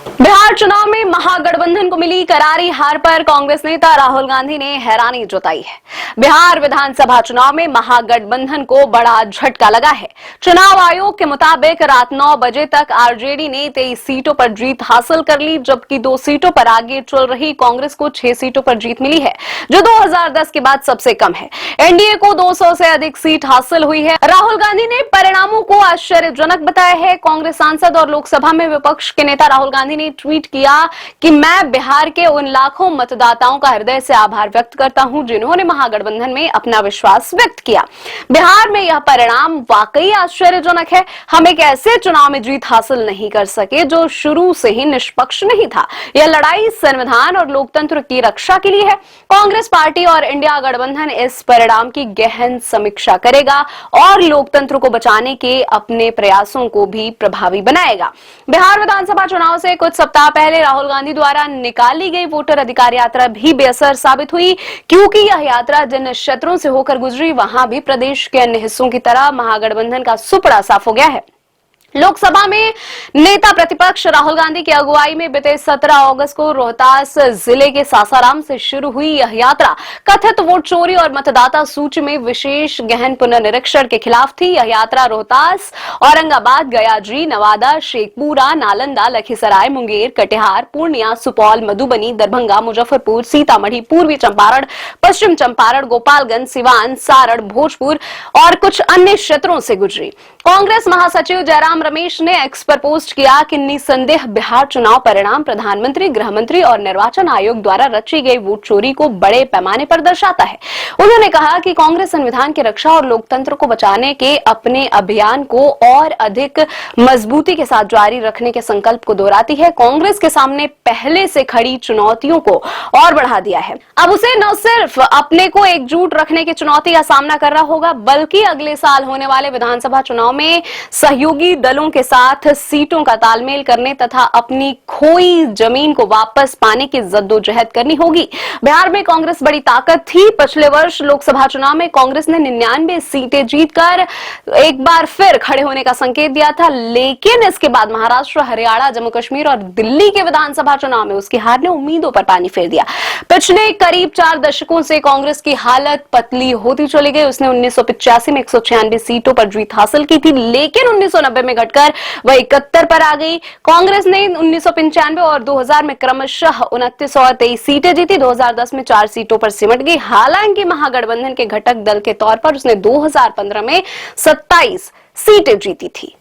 बिहार चुनाव में महागठबंधन को मिली करारी हार पर कांग्रेस नेता राहुल गांधी ने हैरानी जताई है। बिहार विधानसभा चुनाव में महागठबंधन को बड़ा झटका लगा है। चुनाव आयोग के मुताबिक रात 9 बजे तक आरजेडी ने 23 सीटों पर जीत हासिल कर ली, जबकि 2 सीटों पर आगे चल रही कांग्रेस को 6 सीटों पर जीत मिली है, जो 2010 के बाद सबसे कम है। एनडीए को 200 से अधिक सीट हासिल हुई है। राहुल गांधी ने परिणामों को आश्चर्यजनक बताया है। कांग्रेस सांसद और लोकसभा में विपक्ष के नेता राहुल गांधी ने ट्वीट किया कि मैं बिहार के उन लाखों मतदाताओं का हृदय से आभार व्यक्त करता हूं जिन्होंने महागठबंधन में अपना विश्वास व्यक्त किया। बिहार में यह परिणाम वाकई आश्चर्यजनक है। हम एक ऐसे चुनाव में जीत हासिल नहीं कर सके जो शुरू से ही निष्पक्ष नहीं था। यह लड़ाई संविधान और लोकतंत्र की रक्षा के लिए है। कांग्रेस पार्टी और इंडिया गठबंधन इस परिणाम की गहन समीक्षा करेगा और लोकतंत्र को बचाने के अपने प्रयासों को भी प्रभावी बनाएगा। बिहार विधानसभा चुनाव से कुछ सप्ताह पहले राहुल गांधी द्वारा निकाली गई वोटर अधिकार यात्रा भी बेअसर साबित हुई, क्योंकि यह यात्रा जिन क्षेत्रों से होकर गुजरी वहां भी प्रदेश के अन्य हिस्सों की तरह महागठबंधन का सुपड़ा साफ हो गया है। लोकसभा में नेता प्रतिपक्ष राहुल गांधी की अगुवाई में बीते 17 अगस्त को रोहतास जिले के सासाराम से शुरू हुई यह यात्रा कथित वोट चोरी और मतदाता सूची में विशेष गहन पुनर्निरीक्षण के खिलाफ थी। यह यात्रा रोहतास, औरंगाबाद, गयाजी, नवादा, शेखपुरा, नालंदा, लखीसराय, मुंगेर, कटिहार, पूर्णिया, सुपौल, मधुबनी, दरभंगा, मुजफ्फरपुर, सीतामढ़ी, पूर्वी चंपारण, पश्चिम चंपारण, गोपालगंज, सिवान, सारण, भोजपुर और कुछ अन्य क्षेत्रों से गुजरी। कांग्रेस महासचिव जयराम रमेश ने एक्स पर पोस्ट किया कि निसंदेह बिहार चुनाव परिणाम प्रधानमंत्री, गृहमंत्री और निर्वाचन आयोग द्वारा रची गई वोट चोरी को बड़े पैमाने पर दर्शाता है। उन्होंने कहा कि कांग्रेस संविधान की रक्षा और लोकतंत्र को बचाने के अपने अभियान को और अधिक मजबूती के साथ जारी रखने के संकल्प को दोहराती है। कांग्रेस के सामने पहले से खड़ी चुनौतियों को और बढ़ा दिया है। अब उसे न सिर्फ अपने को एकजुट रखने की चुनौती का सामना करना होगा, बल्कि अगले साल होने वाले विधानसभा चुनाव में सहयोगी दलों के साथ सीटों का तालमेल करने तथा अपनी खोई जमीन को वापस पाने की जद्दोजहद करनी होगी। बिहार में कांग्रेस बड़ी ताकत थी। पिछले वर्ष लोकसभा चुनाव में कांग्रेस ने 99 सीटें जीतकर एक बार फिर खड़े होने का संकेत दिया था, लेकिन इसके बाद महाराष्ट्र, हरियाणा, जम्मू कश्मीर और दिल्ली के विधानसभा चुनाव में उसकी हार ने उम्मीदों पर पानी फेर दिया। पिछले करीब 4 दशकों से कांग्रेस की हालत पतली होती चली गई। उसने 1985 में 196 सीटों पर जीत हासिल की थी, लेकिन 1990 में घटकर वह 71 पर आ गई। कांग्रेस ने 1995 और 2000 में क्रमशः 29 और 23 सीटें जीती। 2010 में 4 सीटों पर सिमट गई। हालांकि महागठबंधन के घटक दल के तौर पर उसने 2015 में 27 सीटें जीती थी।